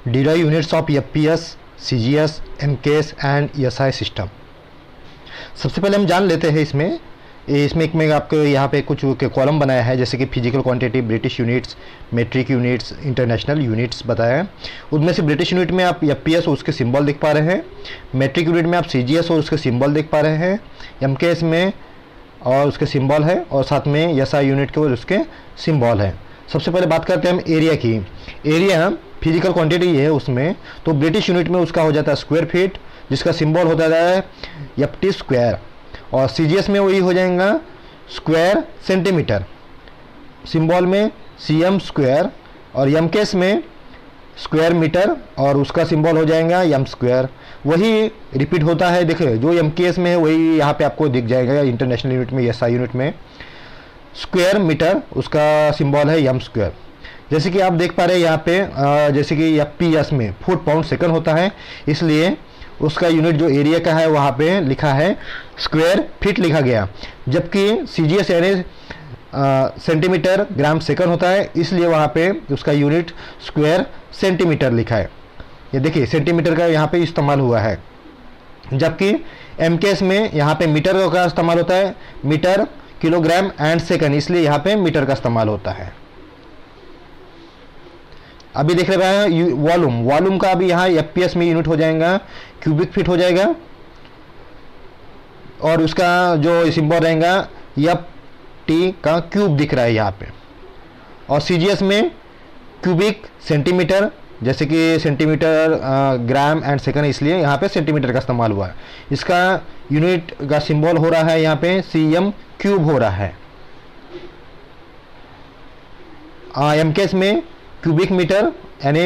Derived units of FPS, CGS, MKS and ESI system. सबसे पहले हम जान लेते हैं इसमें एक मैं आपको यहाँ पे कुछ कॉलम बनाया है, जैसे कि physical quantity, British units, metric units, international units बताया है। उनमें से ब्रिटिश यूनिट में आप FPS और उसके सिंबल देख पा रहे हैं, मेट्रिक यूनिट में आप CGS और उसके सिंबल देख पा रहे हैं, MKS में और उसके सिंबल है, और साथ में ESI यूनिट के और उसके सिंबल है। सबसे पहले बात करते हैं हम एरिया की। एरिया फिजिकल क्वांटिटी है उसमें, तो ब्रिटिश यूनिट में उसका हो जाता है स्क्वायर फीट, जिसका सिंबल होता है FT स्क्वायर, और CGS में वही हो जाएगा स्क्वायर सेंटीमीटर, सिंबल में CM स्क्वायर, और MKS में स्क्वायर मीटर और उसका सिंबल हो जाएगा M स्क्वायर। वही रिपीट होता है, देखिए जो MKS में है वही यहाँ पे आपको दिख जाएगा इंटरनेशनल यूनिट में, SI यूनिट में स्क्वायर मीटर उसका सिंबल है M स्क्वायर। जैसे कि आप देख पा रहे हैं यहाँ पे जैसे कि FPS में फुट पाउंड सेकंड होता है, इसलिए उसका यूनिट जो एरिया का है वहाँ पे लिखा है स्क्वायर फीट लिखा गया, जबकि CGS यानी सेंटीमीटर ग्राम सेकंड होता है, इसलिए वहाँ पे उसका यूनिट स्क्वायर सेंटीमीटर लिखा है। ये देखिए सेंटीमीटर का यहाँ पे इस्तेमाल हुआ है, जबकि MKS में यहाँ पे मीटर का इस्तेमाल होता है, मीटर किलोग्राम एंड सेकंड, इसलिए यहाँ पे मीटर का इस्तेमाल होता है। अभी देख रहे हैं वॉल्यूम का अभी यहाँ FPS में यूनिट हो जाएगा क्यूबिक फीट हो जाएगा, और उसका जो सिंबल रहेगा FT का क्यूब दिख रहा है यहाँ पे, और CGS में क्यूबिक सेंटीमीटर, जैसे कि सेंटीमीटर ग्राम एंड सेकंड, इसलिए यहाँ पे सेंटीमीटर का इस्तेमाल हुआ है। इसका यूनिट का सिंबल हो रहा है यहाँ पे CM क्यूब हो रहा है। MKS में क्यूबिक मीटर यानी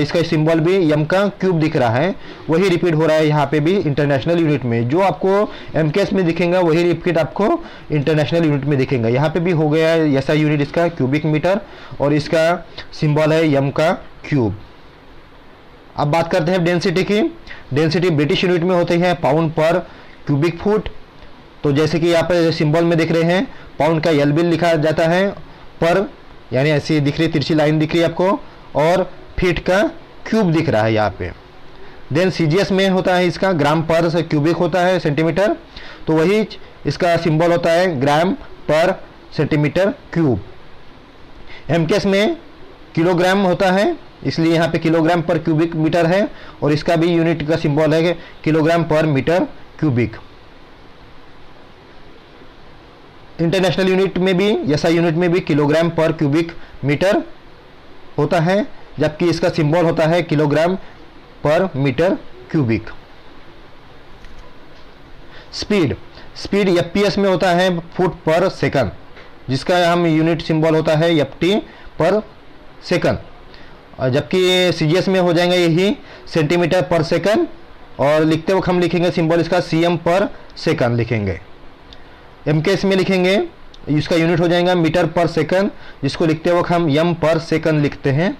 इसका सिंबल भी M का क्यूब दिख रहा है, वही रिपीट हो रहा है यहाँ पे भी इंटरनेशनल यूनिट में। जो आपको MKS में दिखेगा वही रिपीट आपको इंटरनेशनल यूनिट में दिखेगा। यहाँ पे भी हो गया है ऐसा यूनिट, इसका क्यूबिक मीटर और इसका सिंबल है M का क्यूब। अब बात करते हैं डेंसिटी की। डेंसिटी ब्रिटिश यूनिट में होती है पाउंड पर क्यूबिक फुट, तो जैसे कि यहाँ पर सिंबल में दिख रहे हैं पाउंड का LB लिखा जाता है पर, यानी ऐसी दिख रही तिरछी लाइन दिख रही है आपको, और फीट का क्यूब दिख रहा है यहाँ पे। देन CGS में होता है इसका ग्राम पर क्यूबिक होता है सेंटीमीटर, तो वही इसका सिंबल होता है ग्राम पर सेंटीमीटर क्यूब। MKS में किलोग्राम होता है, इसलिए यहाँ पे किलोग्राम पर क्यूबिक मीटर है, और इसका भी यूनिट का सिंबल है किलोग्राम पर मीटर क्यूबिक। इंटरनेशनल यूनिट में भी SI यूनिट में भी किलोग्राम पर क्यूबिक मीटर होता है, जबकि इसका सिंबल होता है किलोग्राम पर मीटर क्यूबिक। स्पीड FPS में होता है फुट पर सेकंड, जिसका हम यूनिट सिंबल होता है FT पर सेकंड, जबकि CGS में हो जाएगा यही सेंटीमीटर पर सेकंड, और लिखते वक्त हम लिखेंगे सिंबल इसका CM पर सेकंड लिखेंगे। MKS में लिखेंगे इसका यूनिट हो जाएगा मीटर पर सेकंड, जिसको लिखते वक्त हम M पर सेकंड लिखते हैं,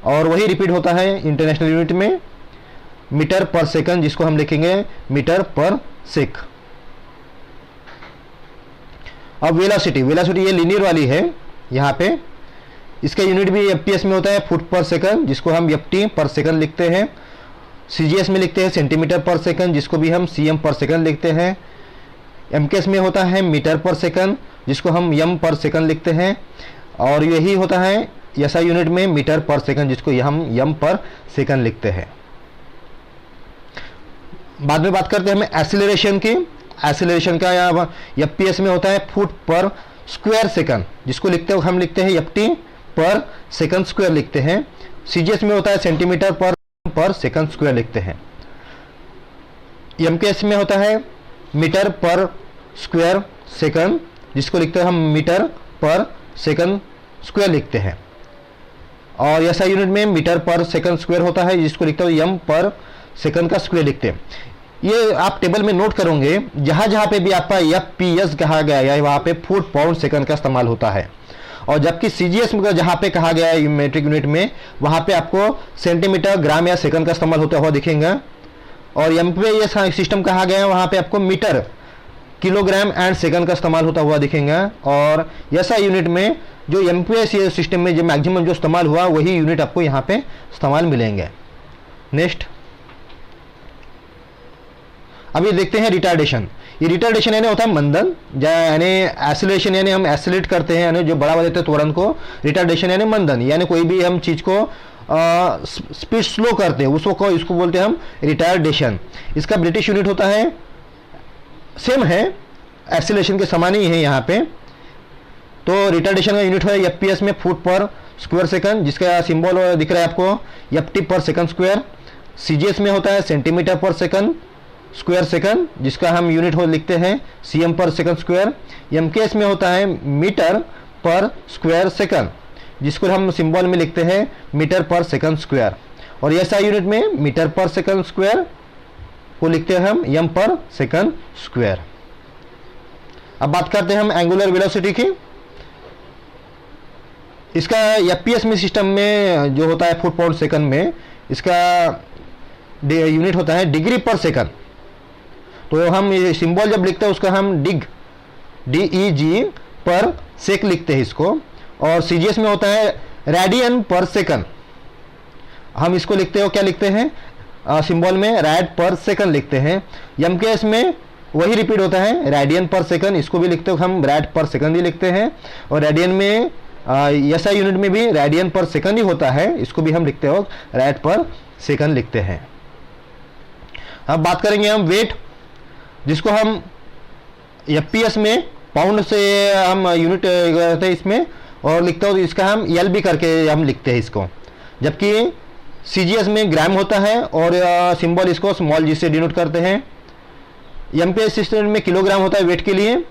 और वही रिपीट होता है इंटरनेशनल यूनिट में मीटर पर सेकंड, जिसको हम लिखेंगे मीटर पर सेक। अब वेलोसिटी ये लीनियर वाली है यहाँ पे, इसका यूनिट भी FPS में होता है फुट पर सेकंड, जिसको हम FT पर सेकंड लिखते हैं। CGS में लिखते हैं सेंटीमीटर पर सेकंड, जिसको भी हम CM पर सेकंड लिखते हैं। MKS में होता है मीटर पर सेकंड, जिसको हम M पर सेकंड लिखते हैं, और यही होता है SI यूनिट में मीटर पर सेकंड, जिसको हम M पर सेकंड लिखते हैं। बाद में बात करते हैं हम एक्सीलरेशन की। एक्सीलरेशन का FPS में होता है फुट पर स्क्वायर सेकंड, जिसको लिखते हुए हम लिखते हैं FT पर सेकंड स्क्वायर लिखते हैं। CGS में होता है सेंटीमीटर पर सेकंड स्क्वायर लिखते हैं। MKS में होता है मीटर पर स्क्वायर सेकंड, जिसको लिखते हैं हम मीटर पर सेकंड स्क्वायर लिखते हैं, और SI यूनिट में मीटर पर सेकंड स्क्वायर होता है, जिसको लिखते हैं M पर सेकंड का स्क्वायर लिखते हैं। ये आप टेबल में नोट करोगे, जहाँ पे भी आपका FPS कहा गया है वहाँ पे फुट पाउंड सेकंड का इस्तेमाल होता है, और जबकि CGS में जहाँ पे कहा गया है मेट्रिक यूनिट में, वहाँ पे आपको सेंटीमीटर ग्राम या सेकंड का इस्तेमाल होता हुआ दिखेगा, और M पे ये सिस्टम कहा गया है वहाँ पे आपको मीटर किलोग्राम एंड सेकंड का इस्तेमाल होता हुआ दिखेगा, और SI यूनिट में जो MPS सिस्टम में जो मैक्सिमम जो इस्तेमाल हुआ वही यूनिट आपको यहाँ पे इस्तेमाल मिलेंगे। नेक्स्ट अभी देखते हैं रिटार्डेशन। ये रिटार्डेशन यानी होता है मंदन, यानी एसिलेशन यानी हम एसिलेट करते हैं, यानी जो बढ़ावा देते हैं त्वरण को। रिटार्डेशन यानी मंदन, यानी कोई भी हम चीज को स्पीड स्लो करते हैं उसको इसको बोलते हैं हम रिटार्डेशन। इसका ब्रिटिश यूनिट होता है, सेम है, एसिलेशन के समान ही है यहाँ पे। तो रिटार्डेशन का यूनिट है एफपीएस में फुट पर स्क्वायर सेकंड, जिसका सिंबल दिख रहा है आपको एफटी पर सेकंड स्क्वायर। सीजीएस में होता है सेंटीमीटर पर सेकंड स्क्वायर सेकंड, जिसका हम यूनिट हो लिखते हैं सीएम पर सेकंड स्क्वायर। एमकेएस में होता है मीटर पर स्क्वायर सेकंड, जिसको हम सिंबल में लिखते हैं मीटर पर सेकंड स्क्वायर। और एसआई यूनिट में मीटर पर सेकंड स्क्वायर को लिखते हैं हम एम पर सेकंड स्क्वायर। अब बात करते हैं हम एंगुलर वेलोसिटी की। इसका एफपीएस में सिस्टम में जो होता है फुट पाउंड सेकंड में, इसका यूनिट होता है डिग्री पर सेकंड। तो हम ये सिंबल जब लिखते हैं उसका हम DEG पर सेक लिखते हैं इसको। और सीजीएस में होता है रेडियन पर सेकंड, हम इसको लिखते हो क्या लिखते हैं सिंबल में रैड पर सेकंड लिखते हैं। एमकेएस में वही रिपीट होता है रेडियन पर सेकंड, इसको भी लिखते हो हम रैड पर सेकंड ही लिखते हैं। और रेडियन में एसआई यूनिट में भी रेडियन पर सेकंड ही होता है, इसको भी हम लिखते हो रैड पर सेकंड लिखते हैं। अब बात करेंगे हम वेट, जिसको हम एफपीएस में पाउंड से हम यूनिट करते हैं इसमें, और लिखते हो तो इसका हम एलबी करके हम लिखते हैं इसको। जबकि सीजीएस में ग्राम होता है और सिंबल इसको स्मॉल जी से डिनोट करते हैं। एमपीएस सिस्टम में किलोग्राम होता है वेट के लिए,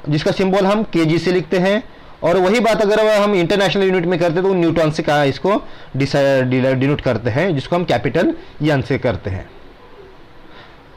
जिसका सिंबल हम केजी से लिखते हैं। और वही बात अगर हम इंटरनेशनल यूनिट में करते हैं तो न्यूटन से कहा इसको डिनोट करते हैं, जिसको हम कैपिटल एन से करते हैं।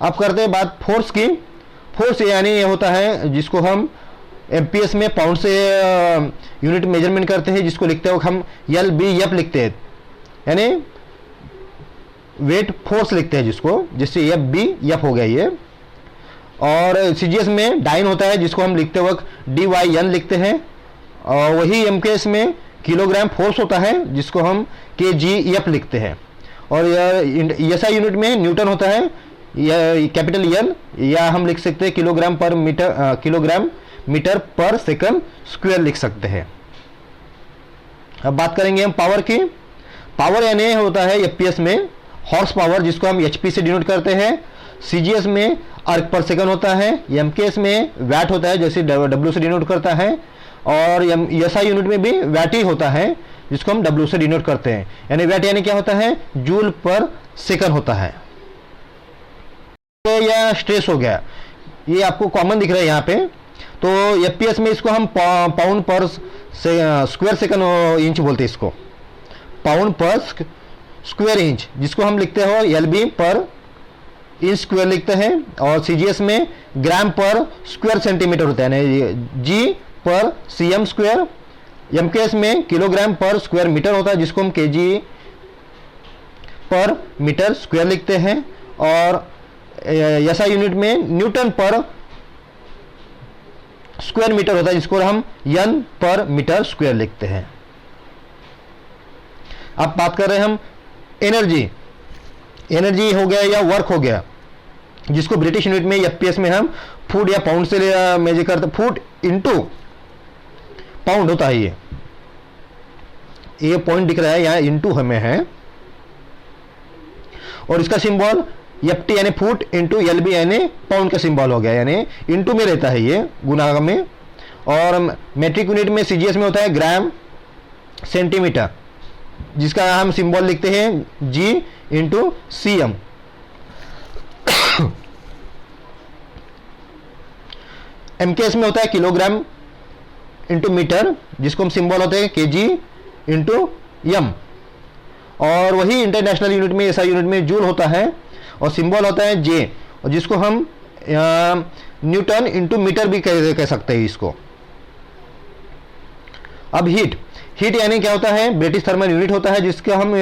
अब करते हैं बात फोर्स की। फोर्स यानी ये होता है जिसको हम एमपीएस में पाउंड से यूनिट मेजरमेंट करते हैं, जिसको लिखते हैं हम LBF लिखते हैं, यानी वेट फोर्स लिखते हैं जिसको, जिससे FBF हो गया ये। और सीजीएस में डाइन होता है, जिसको हम लिखते वक्त DYN लिखते हैं। और वही एमकेएस में किलोग्राम फोर्स होता है, जिसको हम KGF लिखते हैं। और एसआई यूनिट में न्यूटन होता है, कैपिटल एन, या हम लिख सकते हैं किलोग्राम मीटर पर सेकंड स्क्वायर लिख सकते हैं। अब बात करेंगे हम पावर की। पावर यानी होता है एफपीएस में हॉर्स पावर, जिसको हम एचपी से डिनोट करते हैं। सीजीएस में अर्क पर सेकंड होता है। एमकेएस में वैट होता है, जैसे डब्ल्यू से डिनोट करता है। और एसआई यूनिट में भी वैट ही होता है, जिसको हम डब्ल्यू से डिनोट करते हैं। यानी वैट यानी क्या होता है, जूल पर सेकंड होता है। या स्ट्रेस हो गया, ये आपको कॉमन दिख रहा है यहाँ पे। तो एफपीएस में इसको हम पाउंड पर स्क्वायर सेकंड इंच बोलते हैं, इसको पाउंड पर स्क्वायर इंच, जिसको हम लिखते हो एलबी पर इंच स्क्वायर लिखते हैं। और सीजीएस में ग्राम पर स्क्वायर सेंटीमीटर होता है, जी पर सीएम स्क्वायर। एमकेएस में किलोग्राम पर स्क्वायर मीटर होता है, जिसको हम केजी पर मीटर स्क्वायर लिखते हैं। और एसआई यूनिट में न्यूटन पर स्क्वायर मीटर होता है, जिसको हम एन पर मीटर स्क्वायर लिखते हैं। अब बात कर रहे हैं हम एनर्जी। एनर्जी हो गया या वर्क हो गया, जिसको ब्रिटिश यूनिट में एफपीएस में हम फुट या पाउंड से मेजर करते। फुट इंटू पाउंड होता है ये पॉइंट दिख रहा है यहाँ, इंटू हमें है। और इसका सिंबल एफटी यानी फुट इंटू एलबी यानी पाउंड का सिंबल हो गया, यानी इंटू में रहता है ये गुना में। और मेट्रिक यूनिट में सीजीएस में होता है ग्राम सेंटीमीटर, जिसका हम सिंबल लिखते हैं जी इंटू सीएम। एमकेएस में होता है किलोग्राम इंटू मीटर, जिसको हम सिंबल होते हैं केजी इंटू एम। और वही इंटरनेशनल यूनिट में एसआई यूनिट में जूल होता है, और सिंबल होता है जे, और जिसको हम न्यूटन इंटू मीटर भी कह सकते हैं इसको। अब हीट यानी क्या होता है, ब्रिटिश थर्मल यूनिट होता है, जिसका हम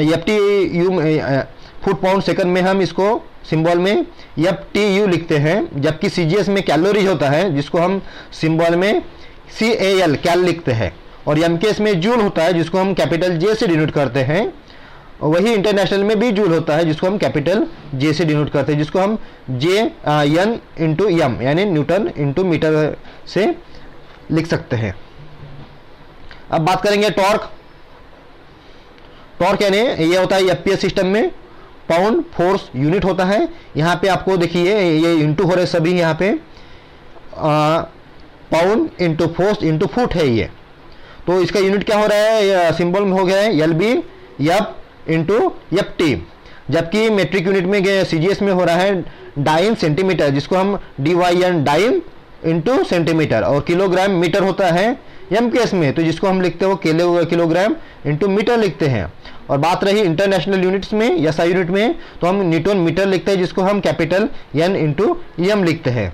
एफटीयू फुट पाउंड सेकंड में हम इसको सिंबल में एफटीयू लिखते हैं। जबकि सीजीएस में कैलोरीज होता है, जिसको हम सिंबल में CAL कैल लिखते हैं। और एमकेएस में जूल होता है, जिसको हम कैपिटल जे से डिनोट करते हैं। और वही इंटरनेशनल में भी जूल होता है, जिसको हम कैपिटल जे से डिनोट करते हैं, जिसको हम जे एन इंटू एम यानी न्यूटन इंटू मीटर से लिख सकते हैं। अब बात करेंगे टॉर्क। टॉर्क यानी ये होता है एफपीएस सिस्टम में पाउंड फोर्स यूनिट होता है। यहाँ पे आपको देखिए ये इंटू हो रहे सभी, यहाँ पे pound into force into foot है ये, तो इसका यूनिट क्या हो रहा है, सिंबल में हो गया है L B F into F T, जबकि मेट्रिक यूनिट में सीजीएस में हो रहा है डाइन सेंटीमीटर, जिसको हम D Y N dyne into centimetre, और किलोग्राम मीटर होता है एम केस में, तो जिसको हम लिखते हो किलोग्राम इंटू मीटर लिखते हैं। और बात रही इंटरनेशनल यूनिट्स में या SI यूनिट में, तो हम न्यूटन मीटर लिखते हैं, जिसको हम कैपिटल एन इंटू एम लिखते हैं।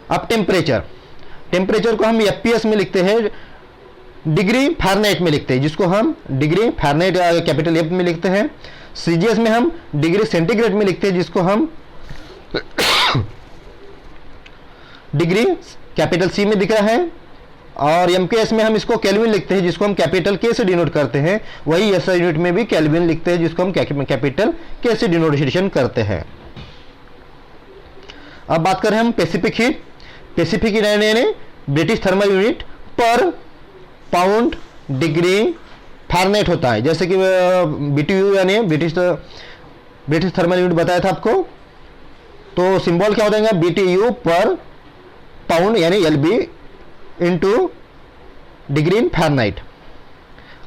अब टेम्परेचर, टेम्परेचर को हम एफपीएस में लिखते हैं, डिग्री फ़ारेनहाइट में लिखते हैं, जिसको हम डिग्री फ़ारेनहाइट कैपिटल एफ में लिखते हैं। सीजीएस में हम डिग्री सेंटीग्रेड में लिखते हैं, जिसको हम डिग्री कैपिटल सी में दिख रहा है, और एमकेएस में हम इसको केल्विन लिखते हैं, जिसको हम कैपिटल के से डिनोट करते हैं। वही एसआई यूनिट में भी केल्विन लिखते हैं, जिसको हम कैपिटल के से डिनोटेशन करते हैं। अब बात करें हम पैसिफिक हीट। पैसिफिक हीट यानी ब्रिटिश थर्मल यूनिट पर पाउंड डिग्री फ़ारेनहाइट होता है, जैसे कि बीटीयू यानी ब्रिटिश थर्मल यूनिट बताया था आपको, तो सिंबल क्या हो जाएगा बीटीयू पर पाउंड यानी LB into degree in Fahrenheit.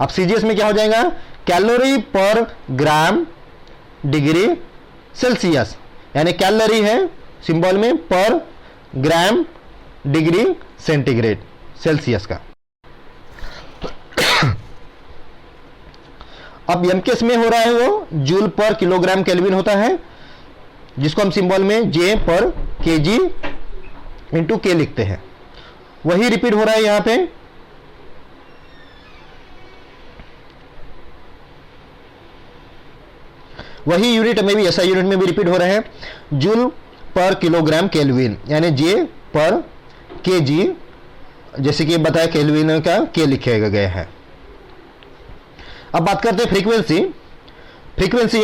अब सीजीएस में क्या हो जाएगा calorie per gram degree Celsius, यानी कैलोरी है सिंबल में per gram degree centigrade Celsius का। अब एमकेएस में हो रहा है वो जूल पर किलोग्राम केल्विन होता है, जिसको हम सिंबल में जे पर केजी इंटू के लिखते हैं। वही रिपीट हो रहा है यहां पे, वही यूनिट में भी एसआई यूनिट में भी रिपीट हो रहे हैं, जूल पर किलोग्राम केल्विन यानी जे पर केजी, जैसे कि बताया केल्विन का के लिखा गया है। अब बात करते हैं फ्रीक्वेंसी। फ्रीक्वेंसी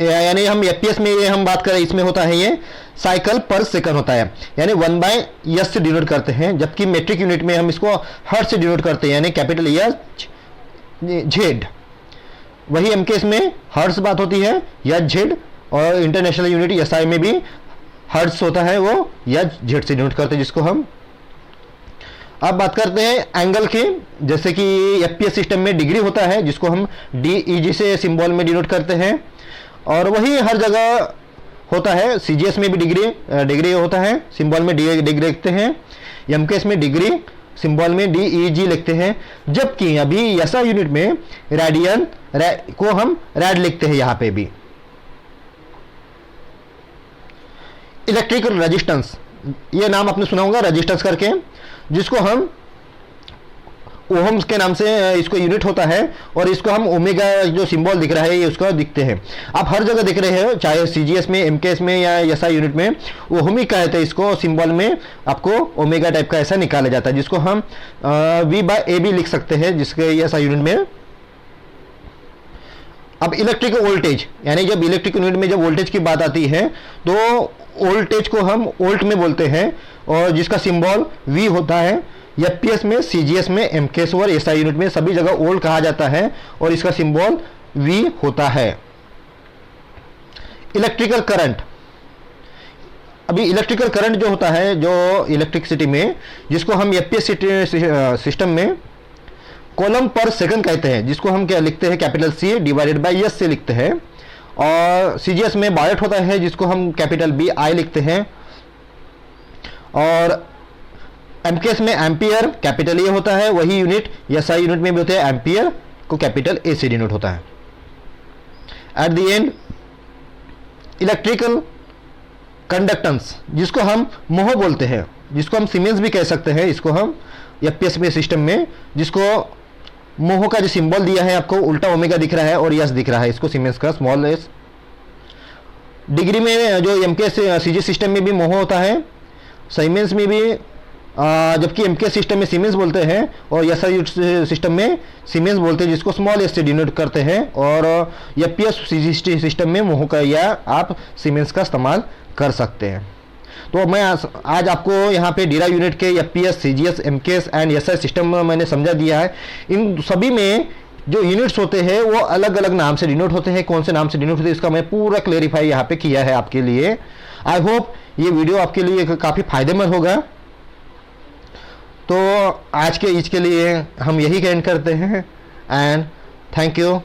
यानी हम एफपीएस में ये हम बात करें, इसमें होता है ये साइकिल पर सेकंड होता है, यानी 1/s से डिनोट करते हैं, जबकि मेट्रिक यूनिट में हम इसको हर्ट्ज से डिनोट करते हैं, यानी कैपिटल एच जेड। वही एमकेएस में हर्ट्ज बात होती है एच जेड, और इंटरनेशनल यूनिट एसआई में भी हर्ट्ज होता है, वो एच जेड से डिनोट करते हैं, जिसको हम। अब बात करते हैं एंगल की, जैसे कि एफपीएस सिस्टम में डिग्री होता है, जिसको हम डीईजी से सिंबल में डिनोट करते हैं, और वही हर जगह होता है। सीजीएस में भी डिग्री होता है, सिंबल में डिग्री लिखते हैं। एमकेएस में डिग्री सिंबल में डीईजी लिखते हैं, जबकि अभी एसआई यूनिट में रेडियन को हम रेड लिखते हैं यहाँ पे भी। इलेक्ट्रिकल रेजिस्टेंस, ये नाम आपने सुना होगा रेजिस्टेंस करके, जिसको हम ओहम्स के नाम से इसको यूनिट होता है, और इसको हम ओमेगा जो सिंबल दिख रहा है ये उसका दिखते हैं। आप हर जगह दिख रहे हैं, चाहे सीजीएस में, एमकेएस में या एसआई यूनिट में, ओहमिक कहते हैं इसको, सिंबल में आपको ओमेगा टाइप का ऐसा निकाला जाता है, जिसको हम V/A भी लिख सकते हैं, जिसके एसआई यूनिट में। अब इलेक्ट्रिक वोल्टेज, यानी जब इलेक्ट्रिक यूनिट में जब वोल्टेज की बात आती है, तो वोल्टेज को हम वोल्ट में बोलते हैं, और जिसका सिंबल V होता है। एफपीएस में, सीजीएस में, एमकेएस और एसआई यूनिट में सभी जगह वोल्ट कहा जाता है, और इसका सिंबल V होता है। इलेक्ट्रिकल करंट, अभी इलेक्ट्रिकल करंट जो होता है, जो इलेक्ट्रिसिटी में, जिसको हम एफपीएस सिस्टम में कॉलम पर सेकंड कहते हैं, जिसको हम क्या लिखते हैं capital C divided by S से लिखते हैं, और सीजीएस में वाट होता है, जिसको हम कैपिटल BI लिखते हैं, और एमकेएस में एम्पियर कैपिटल ए होता है। वही यूनिट एसआई यूनिट में भी होते हैं, एम्पियर को कैपिटल ए से डिनोट होता है। At the end electrical conductance, जिसको हम मोह बोलते हैं, जिसको हम सीमेंस भी कह सकते हैं, इसको हम एफपीएस में सिस्टम में, जिसको मोह का जो सिंबल दिया है आपको उल्टा ओमेगा दिख रहा है और यस दिख रहा है, इसको सीमेंस का स्मॉल एस। डिग्री में जो एमकेएस सीजी सिस्टम में भी मोह होता है, सीमेंस में भी जबकि एमके सिस्टम में सीमेंस बोलते हैं और एसआई सिस्टम में सीमेंस बोलते हैं, जिसको स्मॉल एस से डिनोट करते हैं, और एफपीएस सिस्टम में मोह का या आप सीमेंस का इस्तेमाल कर सकते हैं। तो मैं आज आपको यहाँ पे डीरा यूनिट के FPS, CGS, MKS and SI system मैंने समझा दिया है। इन सभी में जो यूनिट्स होते हैं वो अलग अलग नाम से डिनोट होते हैं, कौन से नाम से डिनोट होते हैं इसका मैं पूरा क्लेरिफाई यहाँ पे किया है आपके लिए। आई होप ये वीडियो आपके लिए काफ़ी फायदेमंद होगा। तो आज के लिए हम यही एंड करते हैं एंड थैंक यू।